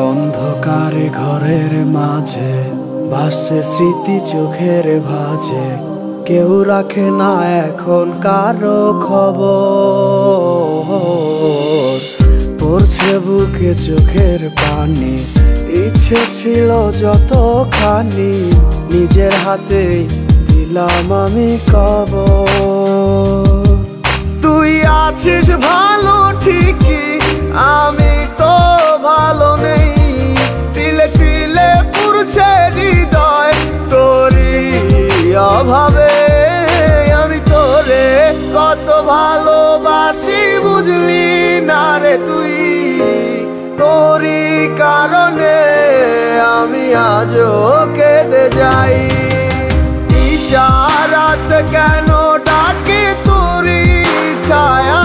অন্ধকারে ঘরের মাঝে ভাসছে স্মৃতি চোখের ভাঁজে, কেউ রাখে না এখন কারো খবর। পড়ছে বুকে চোখের পানি, ইচ্ছে ছিল যতখানি, নিজের হাতে দিলাম আমি কবর। তুই আছিস ভালো ঠিকই, আমি তো ভালো নেই, তিলে তিলে পুড়ছে হৃদয় তোরই অভাবে। আমি তোরে কত ভালোবাসি বুঝলি না রে তুই, তোরই কারণে আমি আজও কেঁদে যাই। ইশারাত কেন ডাকে তোরই ছায়া,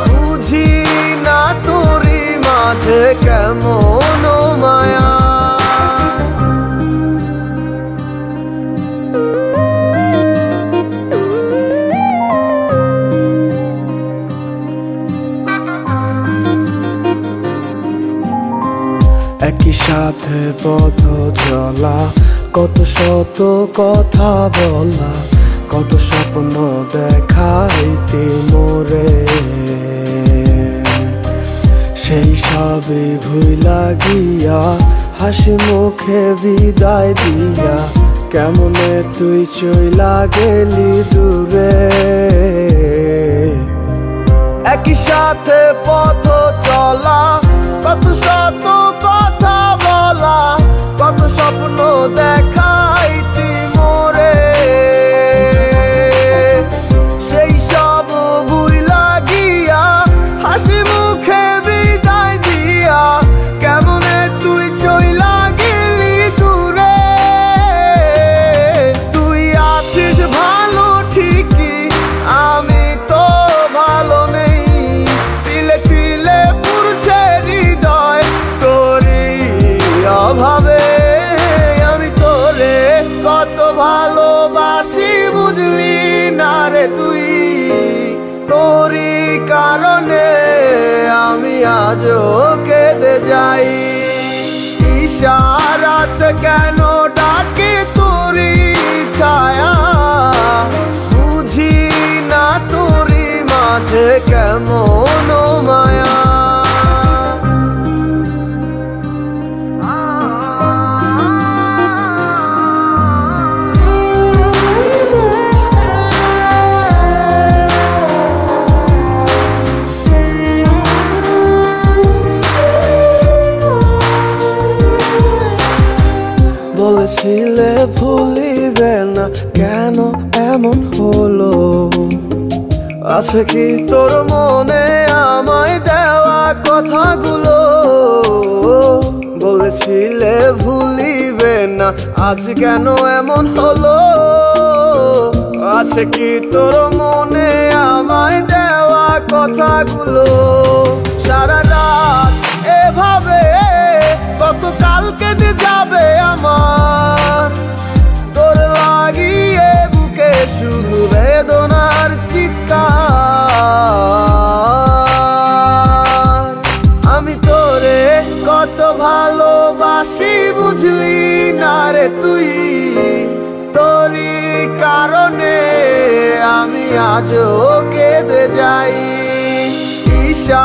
বুঝি না তোরই মাঝে কেমন মায়া। একই সাথে পথ চলা, কত শত কথা বলা, কত স্বপ্ন দেখাইতে মোরে, সেই সবই ভুইলা গিয়া হাসি মুখে বিদায় দিয়া, কেমনে তুই চইলা গেলি দূরে। একই সাথে পথ চলা, কত শত কথা বলা, কত স্বপ্ন দেখাইতি মোরে, সেই সব ভুইলা গিয়া হাসি মুখে বিদায় দিয়া, কেমনে তুই চইলা গেলি দূরে। তুই আছিস ভালো ঠিকই, আমি তো ভালো নেই, তিলে তিলে পুড়ছে হৃদয় তোরই অভাবে। আমি তোরে কত ভালোবাসি বুঝলি না রে তুই, তোরই কারণে আমি আজও কেঁদে যাই। ইশারাত কেন ডাকে তোরই ছায়া, বুঝি না তোরই মাঝে কেমন মায়া। বলেছিলে ভুলিবে না, কেন এমন হলো? আছে কি তোর মনে আমায় দেওয়া কথাগুলো? বলেছিলে ভুলিবে না, আজ কেন এমন হলো? আছে কি তোর মনে আমায় দেওয়া কথাগুলো? সারা রাত এভাবে কত কাল কেটে যাবে আমার, তোর লাগিয়ে বুকে শুধু বেদনার চিৎকার। আমি তোরে কত ভালোবাসি বুঝলি না রে তুই, তোরই কারণে আমি আজও কেঁদে যাই। ঈশা